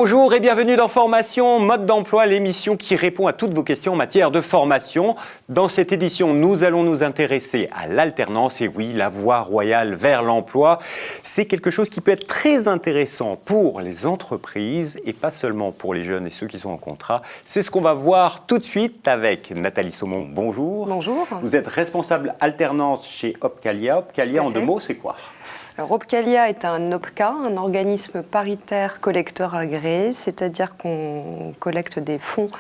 Bonjour et bienvenue dans Formation Mode d'emploi, l'émission qui répond à toutes vos questions en matière de formation. Dans cette édition, nous allons nous intéresser à l'alternance. Et oui, la voie royale vers l'emploi, c'est quelque chose qui peut être très intéressant pour les entreprises et pas seulement pour les jeunes et ceux qui sont en contrat. C'est ce qu'on va voir tout de suite avec Nathalie Saumon. Bonjour. Bonjour. Vous êtes responsable alternance chez Opcalia. Opcalia, en deux mots, c'est quoi ? Alors, Opcalia est un OPCA, un organisme paritaire collecteur agréé, c'est-à-dire qu'on collecte des fonds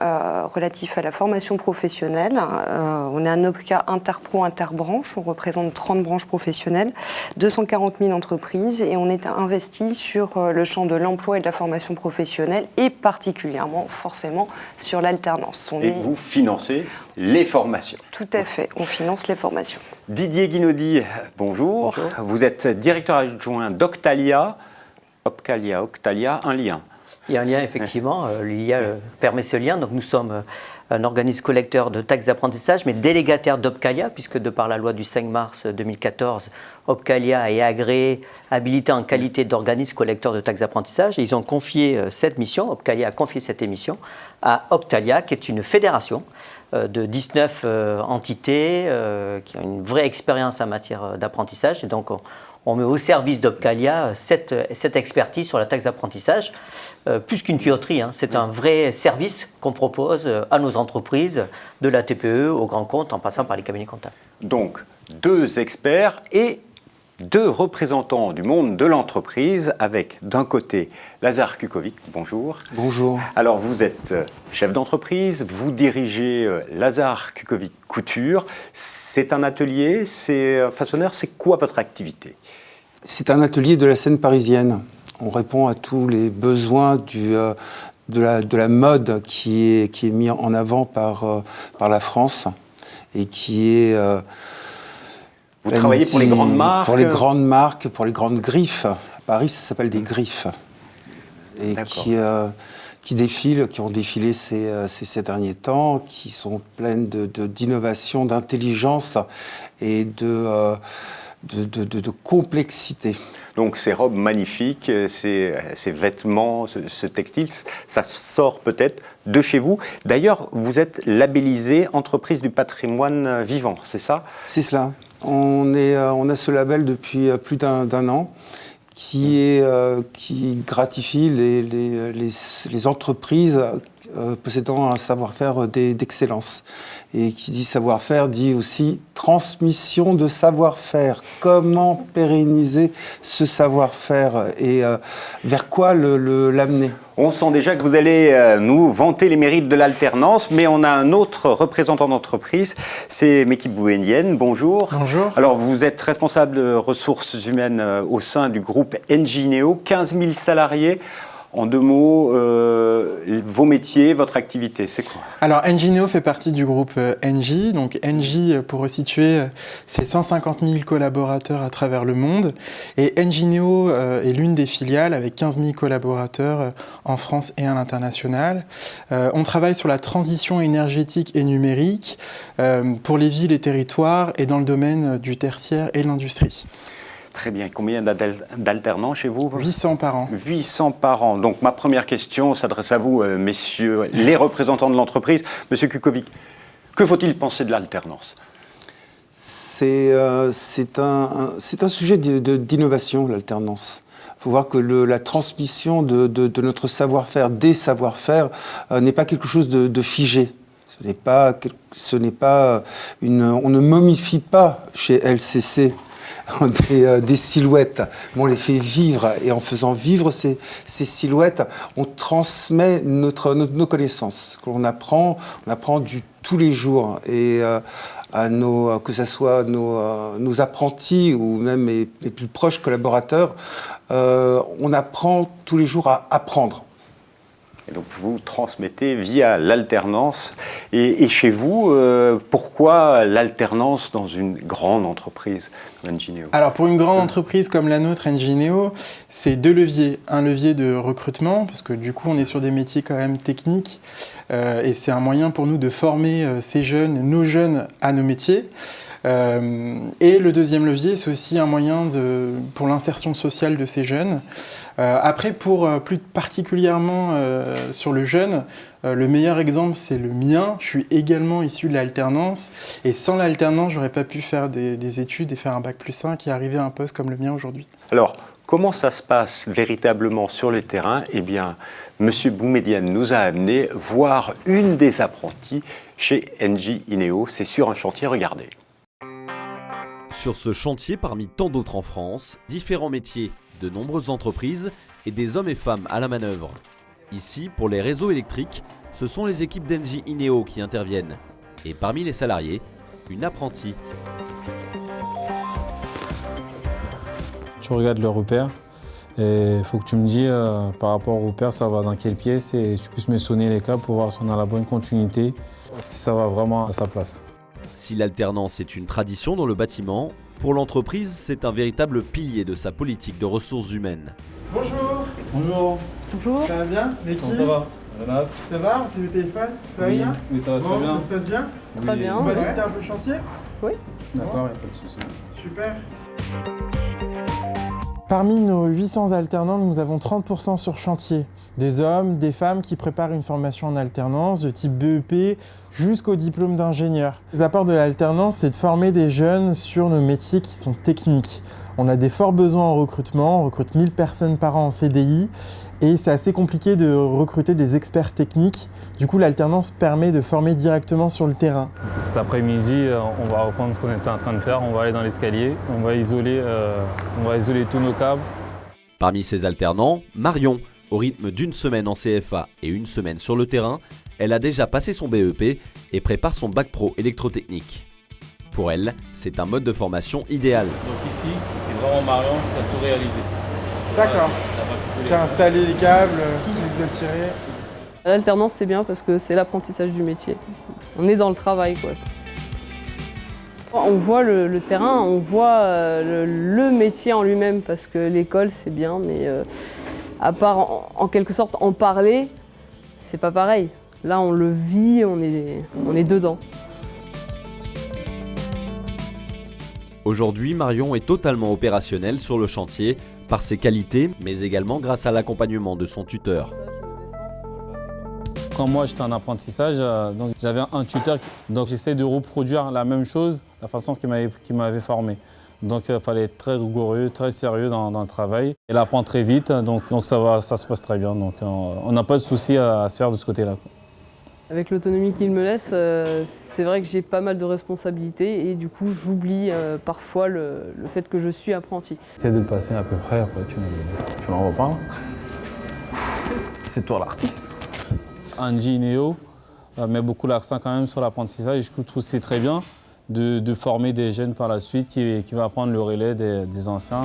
relatifs à la formation professionnelle. On est un OPCA interpro, interbranche, on représente 30 branches professionnelles, 240 000 entreprises et on est investi sur le champ de l'emploi et de la formation professionnelle et particulièrement, forcément, sur l'alternance. Vous financez les formations. Tout à fait, on finance les formations. Didier Guinaudy, bonjour. Bonjour. Vous êtes directeur adjoint d'Octalia. Opcalia, Octalia, un lien. Il y a un lien, effectivement. L'IA permet ce lien. Donc, nous sommes un organisme collecteur de taxes d'apprentissage, mais délégataire d'Opcalia, puisque de par la loi du 5 mars 2014, Opcalia est agréé, habilité en qualité d'organisme collecteur de taxes d'apprentissage. Et ils ont confié cette mission, Opcalia a confié cette mission à Octalia, qui est une fédération de 19 entités qui ont une vraie expérience en matière d'apprentissage. Et donc, on met au service d'Opcalia cette expertise sur la taxe d'apprentissage. Plus qu'une tuyauterie, c'est un vrai service qu'on propose à nos entreprises, de la TPE au grand compte, en passant par les cabinets comptables. Donc, 2 experts et 2 représentants du monde de l'entreprise, avec d'un côté Lazare Kukovic, bonjour. Bonjour. Alors vous êtes chef d'entreprise, vous dirigez Lazare Kukovic Couture. C'est un atelier, c'est un façonneur, c'est quoi votre activité ? C'est un atelier de la scène parisienne. On répond à tous les besoins de la mode qui est mis en avant par la France et qui est... Vous travaillez pour les grandes marques ? Pour les grandes marques, pour les grandes griffes. À Paris, ça s'appelle des griffes. Et qui défilent, qui ont défilé ces derniers temps, qui sont pleines d'innovation, d'intelligence et de complexité. Donc ces robes magnifiques, ces vêtements, ce textile, ça sort peut-être de chez vous. D'ailleurs, vous êtes labellisé entreprise du patrimoine vivant, c'est ça ? C'est cela. On a ce label depuis plus d'un an qui gratifie les entreprises possédant un savoir-faire d'excellence. Et qui dit savoir-faire dit aussi transmission de savoir-faire. Comment pérenniser ce savoir-faire et vers quoi l'amener ? On sent déjà que vous allez nous vanter les mérites de l'alternance, mais on a un autre représentant d'entreprise, c'est Mekib Bouhénienne. Bonjour. Bonjour. Alors, vous êtes responsable de ressources humaines au sein du groupe Engineo, 15 000 salariés. En 2 mots, vos métiers, votre activité, c'est quoi ? Alors, Engineo fait partie du groupe Engie. Donc, Engie, pour resituer, c'est 150 000 collaborateurs à travers le monde. Et Engineo est l'une des filiales avec 15 000 collaborateurs en France et à l'international. On travaille sur la transition énergétique et numérique pour les villes et territoires et dans le domaine du tertiaire et l'industrie. Très bien. Combien d'alternants chez vous ? 800 par an. 800 par an. Donc ma première question s'adresse à vous, messieurs, les représentants de l'entreprise. Monsieur Kukovic, que faut-il penser de l'alternance ? C'est un sujet d'innovation, l'alternance. Il faut voir que la transmission de notre savoir-faire, des savoir-faire, n'est pas quelque chose de figé. On ne momifie pas chez LCC des silhouettes, mais on les fait vivre, et en faisant vivre ces silhouettes, on transmet nos connaissances, qu'on apprend tous les jours, et que ce soit nos apprentis ou même les plus proches collaborateurs, on apprend tous les jours à apprendre. Et donc vous transmettez via l'alternance. Et chez vous, pourquoi l'alternance dans une grande entreprise comme Engineo ? Alors pour une grande entreprise comme la nôtre, Engineo, c'est 2 leviers. Un levier de recrutement, parce que du coup on est sur des métiers quand même techniques, et c'est un moyen pour nous de former ces jeunes, nos jeunes, à nos métiers. Et le deuxième levier, c'est aussi un moyen pour l'insertion sociale de ces jeunes. Après, plus particulièrement sur le jeune, le meilleur exemple, c'est le mien. Je suis également issu de l'alternance. Et sans l'alternance, j'aurais pas pu faire des études et faire un bac+5 et arriver à un poste comme le mien aujourd'hui. Alors, comment ça se passe véritablement sur le terrain? Eh bien, M. Boumedienne nous a amené voir une des apprenties chez Engie Ineo. C'est sur un chantier, regardez. Sur ce chantier, parmi tant d'autres en France, différents métiers, de nombreuses entreprises et des hommes et femmes à la manœuvre. Ici, pour les réseaux électriques, ce sont les équipes d'Engie Ineo qui interviennent. Et parmi les salariés, une apprentie. Tu regardes le repère et il faut que tu me dises par rapport au repère, ça va dans quelle pièce et tu puisses me sonner les câbles pour voir si on a la bonne continuité, si ça va vraiment à sa place. Si l'alternance est une tradition dans le bâtiment, pour l'entreprise, c'est un véritable pilier de sa politique de ressources humaines. Bonjour. Bonjour. Bonjour. Ça va bien? Comment ça va? Jonas. Ça va? On s'est vu au téléphone? Ça va Oui, bien? oui, ça va très bien. Ça se passe bien? Très bien. On va visiter un peu le chantier? Oui. D'accord, il n'y a pas de souci. Super. Parmi nos 800 alternants, nous avons 30% sur chantier. Des hommes, des femmes qui préparent une formation en alternance de type BEP jusqu'au diplôme d'ingénieur. Les apports de l'alternance, c'est de former des jeunes sur nos métiers qui sont techniques. On a des forts besoins en recrutement, on recrute 1000 personnes par an en CDI et c'est assez compliqué de recruter des experts techniques. Du coup, l'alternance permet de former directement sur le terrain. Cet après-midi, on va reprendre ce qu'on était en train de faire, on va aller dans l'escalier, on va isoler tous nos câbles. Parmi ces alternants, Marion, au rythme d'une semaine en CFA et une semaine sur le terrain, elle a déjà passé son BEP et prépare son bac pro électrotechnique. Pour elle, c'est un mode de formation idéal. Donc ici, c'est vraiment Marion qui a tout réalisé. D'accord. Tu as installé les câbles, tu les as tirés. L'alternance, c'est bien parce que c'est l'apprentissage du métier. On est dans le travail, quoi. On voit le terrain, on voit le métier en lui-même parce que l'école, c'est bien, mais à part en quelque sorte en parler, c'est pas pareil. Là, on le vit, on est dedans. Aujourd'hui, Marion est totalement opérationnelle sur le chantier par ses qualités, mais également grâce à l'accompagnement de son tuteur. Quand moi j'étais en apprentissage, donc j'avais un tuteur, donc j'essaie de reproduire la même chose, la façon qu'il m'avait formé. Donc il fallait être très rigoureux, très sérieux dans le travail. Elle apprend très vite, donc ça se passe très bien. Donc on n'a pas de souci à se faire de ce côté-là. Avec l'autonomie qu'il me laisse, c'est vrai que j'ai pas mal de responsabilités et du coup j'oublie parfois le fait que je suis apprenti. Essaie de le passer à peu près, après tu n'en vois pas. C'est toi l'artiste. Engie Ineo met beaucoup l'accent quand même sur l'apprentissage et je trouve que c'est très bien de former des jeunes par la suite qui vont prendre le relais des anciens.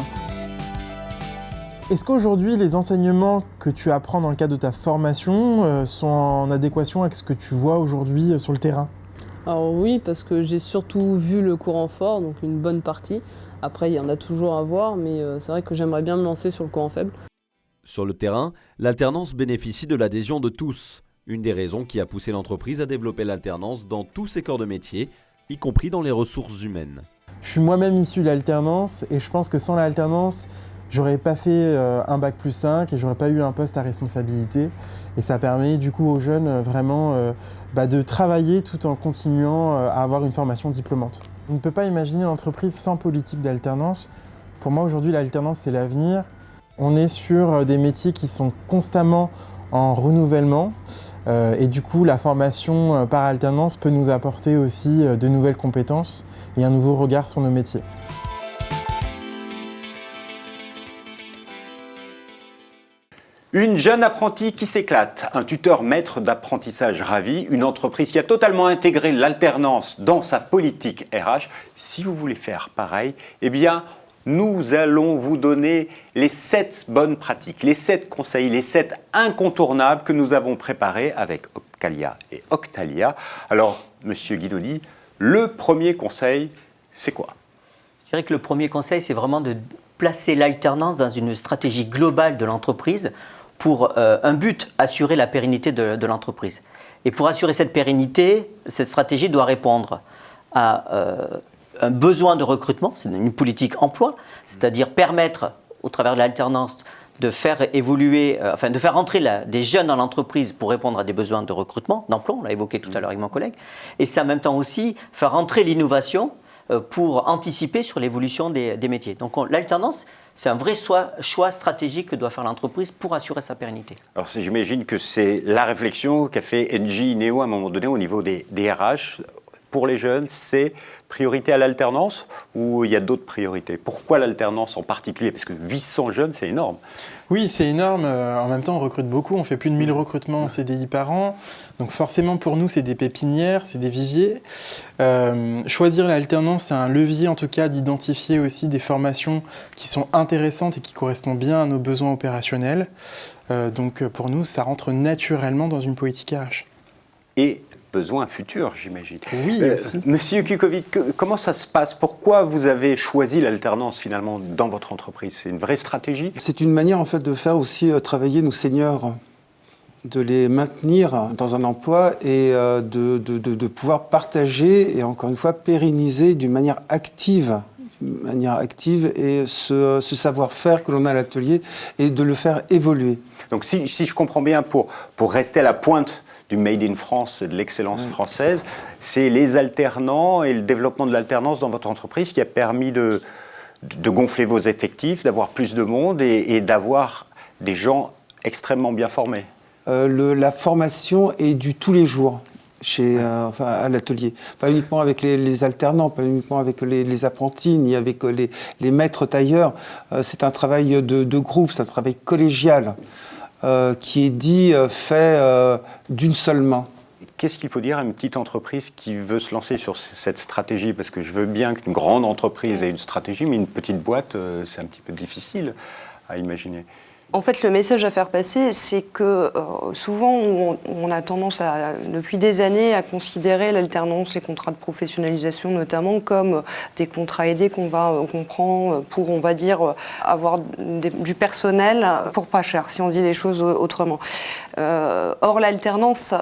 Est-ce qu'aujourd'hui, les enseignements que tu apprends dans le cadre de ta formation sont en adéquation avec ce que tu vois aujourd'hui sur le terrain? Alors oui, parce que j'ai surtout vu le courant fort, donc une bonne partie. Après, il y en a toujours à voir, mais c'est vrai que j'aimerais bien me lancer sur le courant faible. Sur le terrain, l'alternance bénéficie de l'adhésion de tous. Une des raisons qui a poussé l'entreprise à développer l'alternance dans tous ses corps de métier, y compris dans les ressources humaines. Je suis moi-même issu de l'alternance et je pense que sans l'alternance, j'aurais pas fait un bac+5 et j'aurais pas eu un poste à responsabilité. Et ça permet du coup aux jeunes vraiment de travailler tout en continuant à avoir une formation diplômante. On ne peut pas imaginer une entreprise sans politique d'alternance. Pour moi aujourd'hui, l'alternance c'est l'avenir. On est sur des métiers qui sont constamment en renouvellement. Et du coup, la formation par alternance peut nous apporter aussi de nouvelles compétences et un nouveau regard sur nos métiers. Une jeune apprentie qui s'éclate, un tuteur maître d'apprentissage ravi, une entreprise qui a totalement intégré l'alternance dans sa politique RH. Si vous voulez faire pareil, eh bien, nous allons vous donner les 7 bonnes pratiques, les 7 conseils, les 7 incontournables que nous avons préparés avec Opcalia et Octalia. Alors, Monsieur Guidoni, le premier conseil, c'est quoi? Je dirais que le premier conseil, c'est vraiment de placer l'alternance dans une stratégie globale de l'entreprise pour un but, assurer la pérennité de l'entreprise. Et pour assurer cette pérennité, cette stratégie doit répondre à un besoin de recrutement, c'est une politique emploi, c'est-à-dire permettre, au travers de l'alternance, de faire évoluer, de faire rentrer des jeunes dans l'entreprise pour répondre à des besoins de recrutement, d'emploi, on l'a évoqué tout à l'heure avec mon collègue, et c'est en même temps aussi faire rentrer l'innovation pour anticiper sur l'évolution des métiers. Donc l'alternance, c'est un vrai choix stratégique que doit faire l'entreprise pour assurer sa pérennité. Alors j'imagine que c'est la réflexion qu'a fait Engie Neo à un moment donné au niveau des RH. Pour les jeunes, c'est priorité à l'alternance ou il y a d'autres priorités? Pourquoi l'alternance en particulier? Parce que 800 jeunes, c'est énorme. Oui, c'est énorme. En même temps, on recrute beaucoup. On fait plus de 1000 recrutements en CDI par an. Donc forcément, pour nous, c'est des pépinières, c'est des viviers. Choisir l'alternance, c'est un levier, en tout cas, d'identifier aussi des formations qui sont intéressantes et qui correspondent bien à nos besoins opérationnels. Donc pour nous, ça rentre naturellement dans une politique RH. Et besoins futurs, j'imagine. Oui, aussi. Monsieur Kukovic, comment ça se passe? Pourquoi vous avez choisi l'alternance finalement dans votre entreprise? C'est une vraie stratégie? C'est une manière en fait de faire aussi travailler nos seniors, de les maintenir dans un emploi et de pouvoir partager et encore une fois pérenniser d'une manière active et ce savoir-faire que l'on a à l'atelier et de le faire évoluer. Donc si je comprends bien, pour rester à la pointe du Made in France et de l'excellence française, c'est les alternants et le développement de l'alternance dans votre entreprise qui a permis de gonfler vos effectifs, d'avoir plus de monde et d'avoir des gens extrêmement bien formés. La formation est du tous les jours à l'atelier. Pas uniquement avec les alternants, pas uniquement avec les apprentis, ni avec les maîtres tailleurs. C'est un travail de groupe, c'est un travail collégial. Qui est fait d'une seule main. Qu'est-ce qu'il faut dire à une petite entreprise qui veut se lancer sur cette stratégie? Parce que je veux bien qu'une grande entreprise ait une stratégie, mais une petite boîte, c'est un petit peu difficile à imaginer. En fait, le message à faire passer, c'est que souvent, on a tendance, depuis des années, à considérer l'alternance, les contrats de professionnalisation notamment, comme des contrats aidés qu'on prend pour, on va dire, avoir du personnel pour pas cher, si on dit les choses autrement. Or, l'alternance,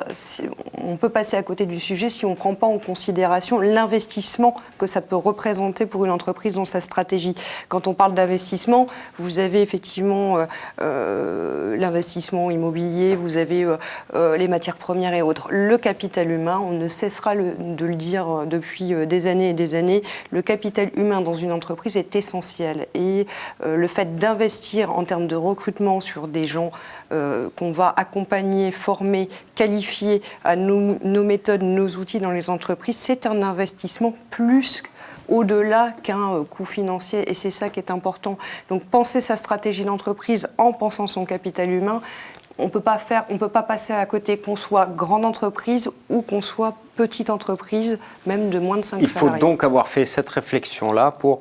on peut passer à côté du sujet si on ne prend pas en considération l'investissement que ça peut représenter pour une entreprise dans sa stratégie. Quand on parle d'investissement, vous avez effectivement l'investissement immobilier, vous avez les matières premières et autres. Le capital humain, on ne cessera de le dire depuis des années et des années, le capital humain dans une entreprise est essentiel. Et le fait d'investir en termes de recrutement sur des gens qu'on va accompagner, former, qualifier à nos méthodes, nos outils dans les entreprises, c'est un investissement plus au-delà qu'un coût financier, et c'est ça qui est important. Donc penser sa stratégie d'entreprise en pensant son capital humain, on peut pas passer à côté qu'on soit grande entreprise ou qu'on soit petite entreprise, même de moins de 5 salariés. Il faut donc avoir fait cette réflexion-là pour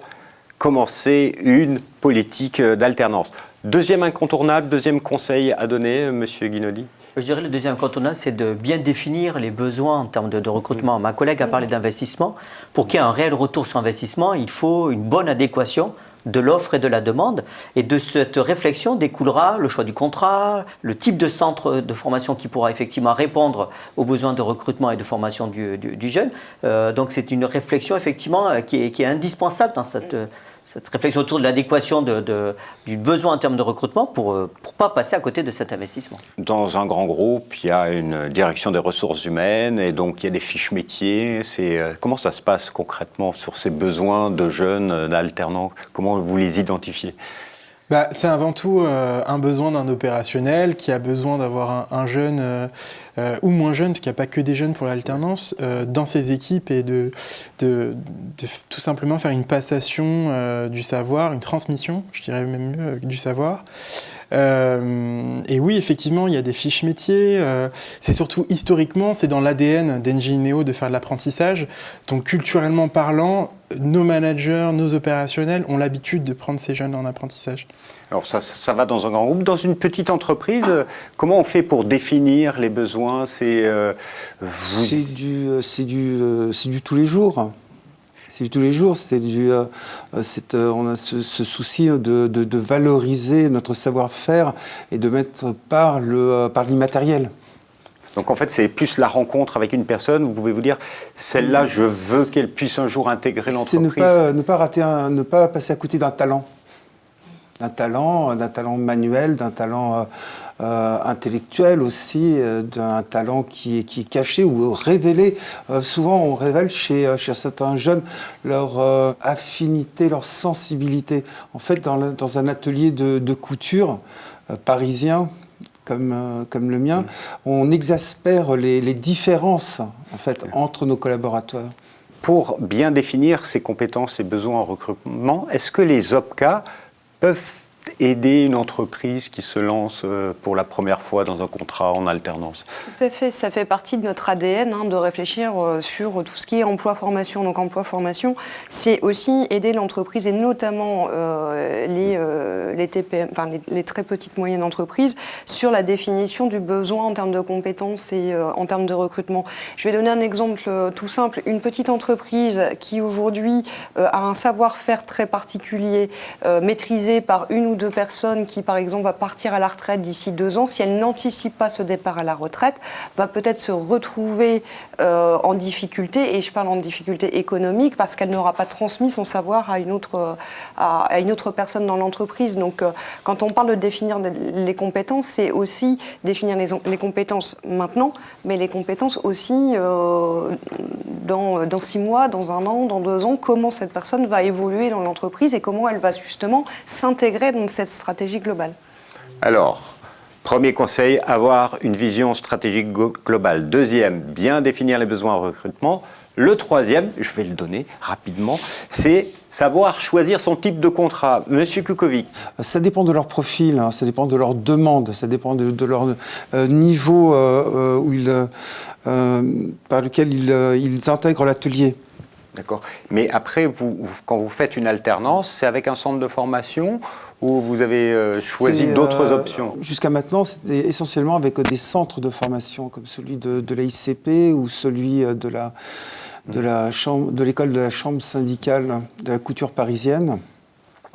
commencer une politique d'alternance. Deuxième incontournable, deuxième conseil à donner, Monsieur Guinoli? Je dirais le deuxième incontournable, c'est de bien définir les besoins en termes de recrutement. Ma collègue a parlé d'investissement. Pour qu'il y ait un réel retour sur investissement, il faut une bonne adéquation de l'offre et de la demande. Et de cette réflexion découlera le choix du contrat, le type de centre de formation qui pourra effectivement répondre aux besoins de recrutement et de formation du jeune. Donc c'est une réflexion effectivement qui est indispensable dans cette réflexion autour de l'adéquation du besoin en termes de recrutement pour ne pas passer à côté de cet investissement. Dans un grand groupe, il y a une direction des ressources humaines et donc il y a des fiches métiers. Comment ça se passe concrètement sur ces besoins de jeunes, d'alternants? Comment vous les identifiez? C'est avant tout un besoin d'un opérationnel qui a besoin d'avoir un jeune ou moins jeune, parce qu'il n'y a pas que des jeunes pour l'alternance, dans ses équipes et de tout simplement faire une passation du savoir, une transmission, je dirais même mieux, du savoir. Et oui, effectivement, il y a des fiches métiers. C'est surtout historiquement, c'est dans l'ADN d'Engie Neo de faire de l'apprentissage. Donc culturellement parlant, nos managers, nos opérationnels ont l'habitude de prendre ces jeunes en apprentissage. Alors ça va dans un grand groupe. Dans une petite entreprise, comment on fait pour définir les besoins? C'est du tous les jours. C'est du tous les jours. On a ce souci de valoriser notre savoir-faire et de mettre par l'immatériel. Donc en fait, c'est plus la rencontre avec une personne. Vous pouvez vous dire, celle-là, je veux qu'elle puisse un jour intégrer l'entreprise. C'est ne pas passer à côté d'un talent. D'un talent manuel, d'un talent intellectuel aussi, d'un talent qui est caché ou révélé. Souvent, on révèle chez certains jeunes leur affinité, leur sensibilité. En fait, dans un atelier de couture parisien, comme le mien, on exaspère les différences en fait, entre nos collaborateurs. Pour bien définir ses compétences et besoins en recrutement, est-ce que les OPCA peuvent aider une entreprise qui se lance pour la première fois dans un contrat en alternance? Tout à fait, ça fait partie de notre ADN de réfléchir sur tout ce qui est emploi-formation. Donc emploi-formation, c'est aussi aider l'entreprise et notamment les TPM, enfin les très petites moyennes entreprises sur la définition du besoin en termes de compétences et en termes de recrutement. Je vais donner un exemple tout simple. Une petite entreprise qui aujourd'hui a un savoir-faire très particulier, maîtrisé par une ou deux personnes qui, par exemple, va partir à la retraite d'ici 2 ans, si elle n'anticipe pas ce départ à la retraite, va peut-être se retrouver en difficulté, et je parle en difficulté économique, parce qu'elle n'aura pas transmis son savoir à une autre personne dans l'entreprise. Donc, quand on parle de définir les compétences, c'est aussi définir les compétences maintenant, mais les compétences aussi dans 6 mois, dans 1 an, dans 2 ans, comment cette personne va évoluer dans l'entreprise et comment elle va justement s'intégrer dans cette stratégie globale. Alors, premier conseil, avoir une vision stratégique globale. Deuxième, bien définir les besoins en recrutement. Le troisième, je vais le donner rapidement, c'est savoir choisir son type de contrat. Monsieur Kukovic. Ça dépend de leur profil, ça dépend de leur demande, ça dépend de leur niveau par lequel ils intègrent l'atelier. D'accord. Mais après, quand vous faites une alternance, c'est avec un centre de formation ou vous avez choisi d'autres options? Jusqu'à maintenant, c'était essentiellement avec des centres de formation, comme celui de la ICP ou celui de l'école de la chambre syndicale de la couture parisienne.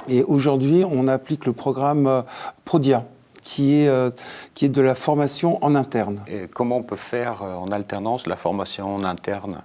Et aujourd'hui, on applique le programme Prodia, qui est de la formation en interne. Et comment on peut faire en alternance la formation en interne?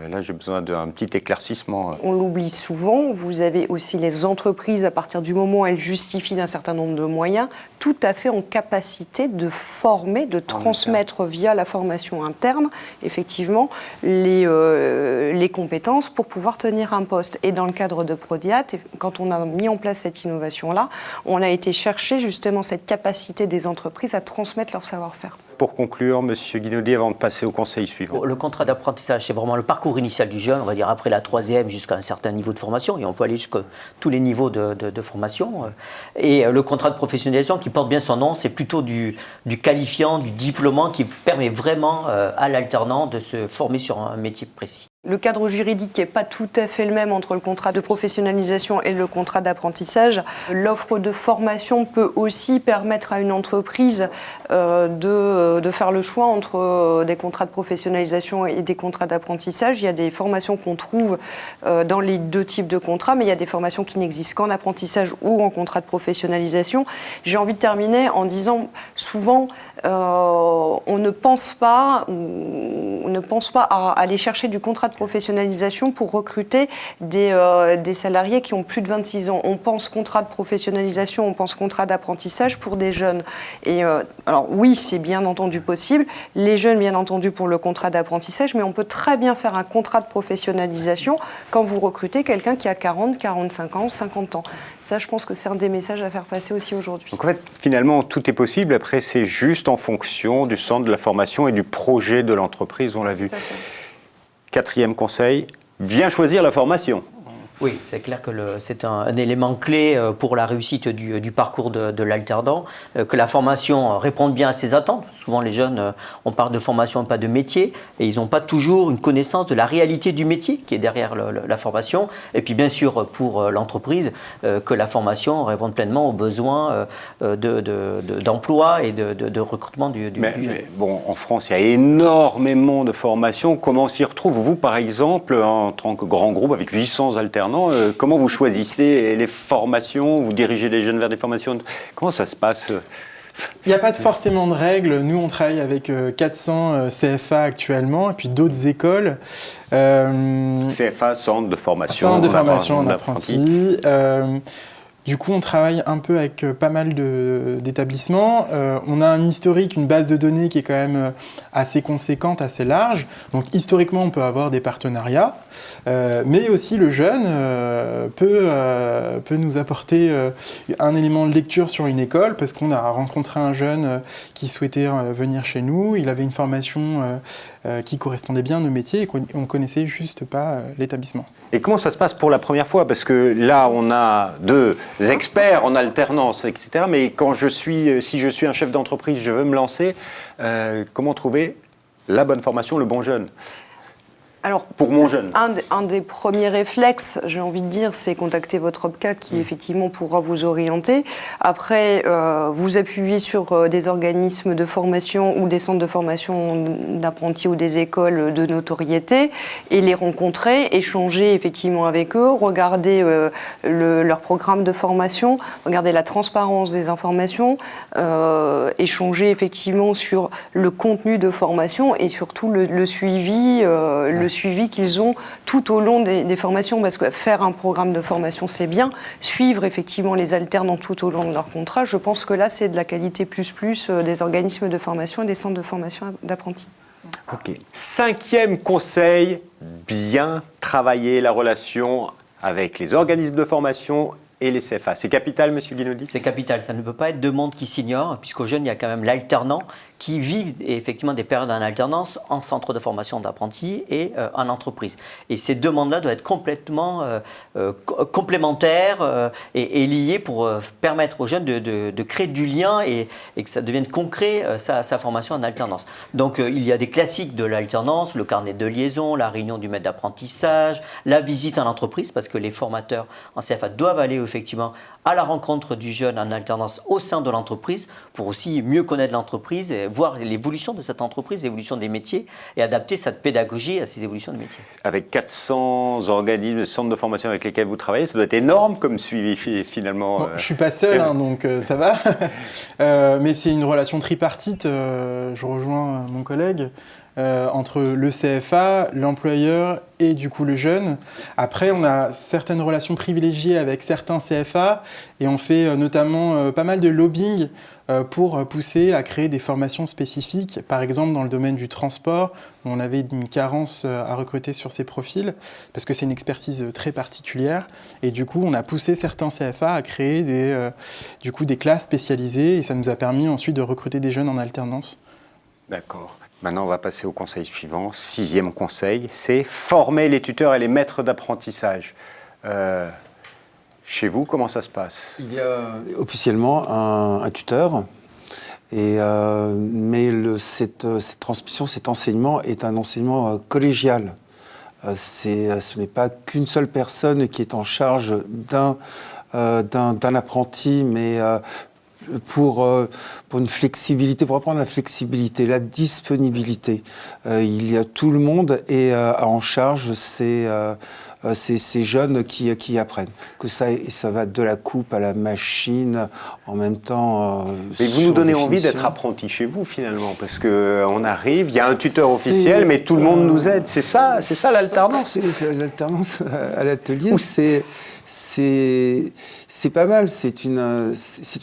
Là, j'ai besoin d'un petit éclaircissement. On l'oublie souvent. Vous avez aussi les entreprises, à partir du moment où elles justifient d'un certain nombre de moyens, tout à fait en capacité de former, de transmettre via la formation interne, effectivement, les compétences pour pouvoir tenir un poste. Et dans le cadre de Prodiat, quand on a mis en place cette innovation-là, on a été chercher justement cette capacité des entreprises à transmettre leur savoir-faire. Pour conclure, Monsieur Guinaudy, avant de passer au conseil suivant. Le contrat d'apprentissage, c'est vraiment le parcours initial du jeune, on va dire après la 3e jusqu'à un certain niveau de formation, et on peut aller jusqu'à tous les niveaux de formation. Et le contrat de professionnalisation, qui porte bien son nom, c'est plutôt du qualifiant, du diplômant, qui permet vraiment à l'alternant de se former sur un métier précis. Le cadre juridique n'est pas tout à fait le même entre le contrat de professionnalisation et le contrat d'apprentissage. L'offre de formation peut aussi permettre à une entreprise de faire le choix entre des contrats de professionnalisation et des contrats d'apprentissage. Il y a des formations qu'on trouve dans les 2 types de contrats, mais il y a des formations qui n'existent qu'en apprentissage ou en contrat de professionnalisation. J'ai envie de terminer en disant souvent on ne pense pas à aller chercher du contrat de professionnalisation pour recruter des salariés qui ont plus de 26 ans. On pense contrat de professionnalisation, on pense contrat d'apprentissage pour des jeunes. Et alors oui, c'est bien entendu possible. Les jeunes, bien entendu, pour le contrat d'apprentissage, mais on peut très bien faire un contrat de professionnalisation quand vous recrutez quelqu'un qui a 40, 45 ans, 50 ans. Ça, je pense que c'est un des messages à faire passer aussi aujourd'hui. Donc en fait, finalement, tout est possible. Après, c'est juste en fonction du centre de la formation et du projet de l'entreprise, on l'a vu. 4e conseil, bien choisir la formation. Oui, c'est clair que c'est un élément clé pour la réussite du parcours de l'alternant, que la formation réponde bien à ses attentes. Souvent, les jeunes, on parle de formation, pas de métier, et ils n'ont pas toujours une connaissance de la réalité du métier qui est derrière la formation. Et puis, bien sûr, pour l'entreprise, que la formation réponde pleinement aux besoins d'emploi et de recrutement du jeune. Mais bon, en France, il y a énormément de formations. Comment s'y retrouve, vous, par exemple, en tant que grand groupe avec 800 alternants? Comment vous choisissez les formations? Vous dirigez les jeunes vers des formations? Comment ça se passe? Il n'y a pas forcément de règles. Nous, on travaille avec 400 CFA actuellement, et puis d'autres écoles. CFA, Centre de formation. Centre de formation en apprenti. Du coup, on travaille un peu avec pas mal d'établissements. On a un historique, une base de données qui est quand même assez conséquente, assez large. Donc, historiquement, on peut avoir des partenariats. Mais aussi, le jeune peut nous apporter un élément de lecture sur une école, parce qu'on a rencontré un jeune qui souhaitait venir chez nous. Il avait une formation qui correspondait bien à nos métiers et on ne connaissait juste pas l'établissement. Et comment ça se passe pour la première fois? Parce que là, on a deux experts en alternance, etc. Mais quand si je suis un chef d'entreprise, je veux me lancer, comment trouver la bonne formation, le bon jeune? Alors, pour mon jeune. Un des premiers réflexes, j'ai envie de dire, c'est contacter votre OPCA qui effectivement pourra vous orienter. Après, vous appuyez sur des organismes de formation ou des centres de formation d'apprentis ou des écoles de notoriété et les rencontrer, échanger effectivement avec eux, regarder leur programme de formation, regarder la transparence des informations, échanger effectivement sur le contenu de formation et surtout le suivi, suivi qu'ils ont tout au long des formations, parce que faire un programme de formation, c'est bien. Suivre effectivement les alternants tout au long de leur contrat, je pense que là, c'est de la qualité plus des organismes de formation et des centres de formation d'apprentis. Ok. 5e conseil, bien travailler la relation avec les organismes de formation et les CFA. C'est capital, monsieur Guinaudi? C'est capital. Ça ne peut pas être deux mondes qui s'ignorent, puisqu'aux jeunes, il y a quand même l'alternant qui vit effectivement des périodes en alternance en centre de formation d'apprentis et en entreprise. Et ces deux mondes-là doivent être complètement complémentaires et liés pour permettre aux jeunes de créer du lien et que ça devienne concret sa formation en alternance. Donc il y a des classiques de l'alternance, le carnet de liaison, la réunion du maître d'apprentissage, la visite en entreprise, parce que les formateurs en CFA doivent aller effectivement à la rencontre du jeune en alternance au sein de l'entreprise pour aussi mieux connaître l'entreprise et voir l'évolution de cette entreprise, l'évolution des métiers et adapter cette pédagogie à ces évolutions de métiers. Avec 400 organismes, centres de formation avec lesquels vous travaillez, ça doit être énorme comme suivi finalement. Bon, je ne suis pas seul, donc ça va. Mais c'est une relation tripartite, je rejoins mon collègue. Entre le CFA, l'employeur et du coup le jeune. Après, on a certaines relations privilégiées avec certains CFA et on fait notamment pas mal de lobbying pour pousser à créer des formations spécifiques. Par exemple, dans le domaine du transport, on avait une carence à recruter sur ces profils parce que c'est une expertise très particulière. Et du coup, on a poussé certains CFA à créer des classes spécialisées et ça nous a permis ensuite de recruter des jeunes en alternance. D'accord. Maintenant, on va passer au conseil suivant. 6e conseil, c'est former les tuteurs et les maîtres d'apprentissage. Chez vous, comment ça se passe? Il y a officiellement un tuteur, mais cette transmission, cet enseignement est un enseignement collégial. Ce n'est pas qu'une seule personne qui est en charge d'un apprenti, mais pour une flexibilité, pour apprendre la flexibilité, la disponibilité. Il y a tout le monde et en charge ces jeunes qui apprennent. Que ça va de la coupe à la machine en même temps. Et vous nous donnez envie d'être apprenti chez vous finalement, parce qu'on arrive, il y a un tuteur officiel, mais tout le monde nous aide. C'est ça l'alternance. L'alternance à l'atelier, c'est pas mal, c'est une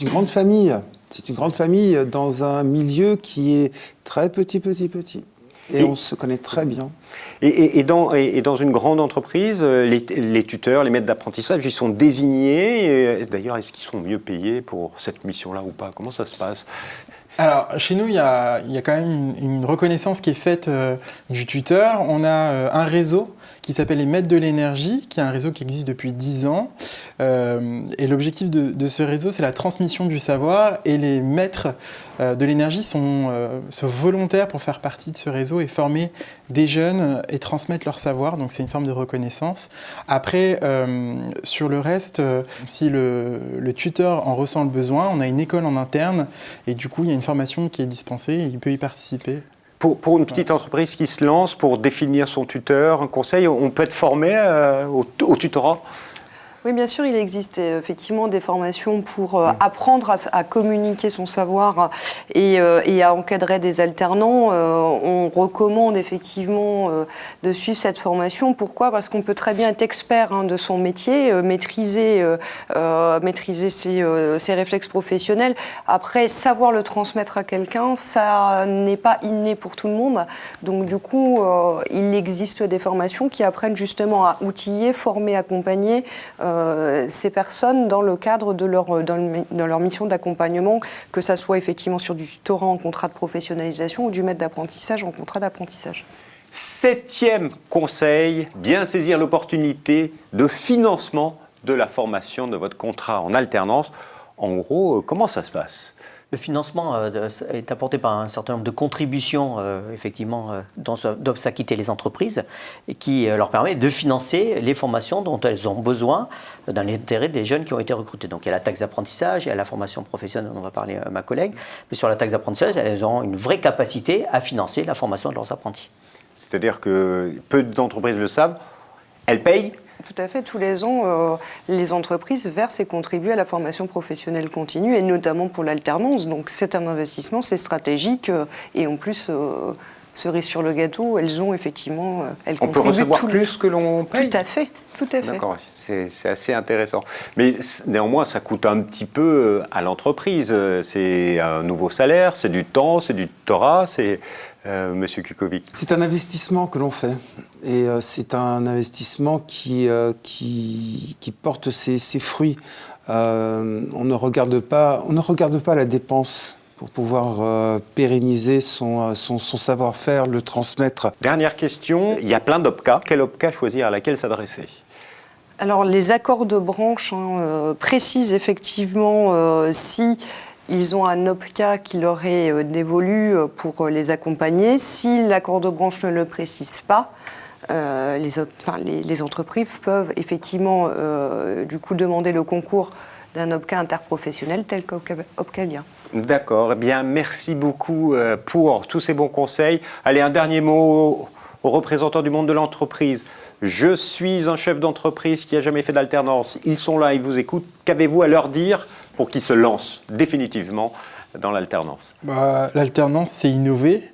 grande famille. C'est une grande famille dans un milieu qui est très petit. Et on se connaît très bien. Et dans une grande entreprise, les tuteurs, les maîtres d'apprentissage, ils sont désignés. D'ailleurs, est-ce qu'ils sont mieux payés pour cette mission-là ou pas? Comment ça se passe? Alors, chez nous, il y a quand même une reconnaissance qui est faite du tuteur. On a un réseau qui s'appelle les Maîtres de l'énergie, qui est un réseau qui existe depuis 10 ans. Et l'objectif de ce réseau, c'est la transmission du savoir. Et les maîtres de l'énergie sont volontaires pour faire partie de ce réseau et former des jeunes et transmettre leur savoir. Donc, c'est une forme de reconnaissance. Après, sur le reste, si le tuteur en ressent le besoin, on a une école en interne. Et du coup, il y a une formation qui est dispensée et il peut y participer. Pour une petite entreprise qui se lance pour définir son tuteur, un conseil, on peut être formé au tutorat? Oui, bien sûr, il existe effectivement des formations pour apprendre à communiquer son savoir et à encadrer des alternants. On recommande effectivement de suivre cette formation. Pourquoi ? Parce qu'on peut très bien être expert de son métier, maîtriser ses réflexes professionnels. Après, savoir le transmettre à quelqu'un, ça n'est pas inné pour tout le monde. Donc du coup, il existe des formations qui apprennent justement à outiller, former, accompagner ces personnes dans le cadre de leur mission d'accompagnement, que ça soit effectivement sur du tutorat en contrat de professionnalisation ou du maître d'apprentissage en contrat d'apprentissage. 7e conseil, bien saisir l'opportunité de financement de la formation de votre contrat en alternance. En gros, comment ça se passe ? Le financement est apporté par un certain nombre de contributions, effectivement, dont doivent s'acquitter les entreprises, et qui leur permet de financer les formations dont elles ont besoin dans l'intérêt des jeunes qui ont été recrutés. Donc il y a la taxe d'apprentissage, il y a la formation professionnelle dont va parler ma collègue, mais sur la taxe d'apprentissage, elles ont une vraie capacité à financer la formation de leurs apprentis. C'est-à-dire que peu d'entreprises le savent, elles payent. Tout à fait. Tous les ans, les entreprises versent et contribuent à la formation professionnelle continue, et notamment pour l'alternance. Donc c'est un investissement, c'est stratégique, et en plus, cerise sur le gâteau, elles ont effectivement... On peut recevoir plus que l'on paye ? Tout à fait. D'accord, c'est assez intéressant. Mais néanmoins, ça coûte un petit peu à l'entreprise. C'est un nouveau salaire, c'est du temps, c'est du tutorat, c'est... Monsieur Kukovic. C'est un investissement que l'on fait. Et c'est un investissement qui porte ses fruits. On ne regarde pas la dépense pour pouvoir pérenniser son savoir-faire, le transmettre. Dernière question, il y a plein d'OPCA. Quel OPCA choisir, à laquelle s'adresser ? Alors, les accords de branche précisent effectivement si ils ont un OPCA qui leur est dévolu pour les accompagner. Si l'accord de branche ne le précise pas, les entreprises peuvent effectivement du coup demander le concours d'un OPCA interprofessionnel tel qu'Opcalia. D'accord, eh bien merci beaucoup pour tous ces bons conseils. Allez, un dernier mot aux représentants du monde de l'entreprise. Je suis un chef d'entreprise qui n'a jamais fait d'alternance. Ils sont là, ils vous écoutent. Qu'avez-vous à leur dire pour qu'ils se lancent définitivement dans l'alternance ? L'alternance, c'est innover.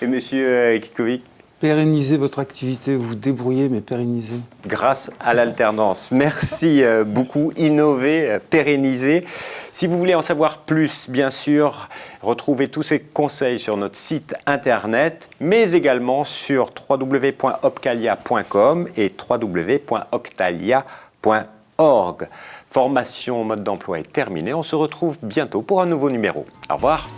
Et monsieur Kikovic ? Pérennisez votre activité, vous débrouillez, mais pérennisez. Grâce à l'alternance. Merci beaucoup. Innover, pérenniser. Si vous voulez en savoir plus, bien sûr, retrouvez tous ces conseils sur notre site internet, mais également sur www.opcalia.com et www.octalia.org. Formation mode d'emploi est terminée. On se retrouve bientôt pour un nouveau numéro. Au revoir.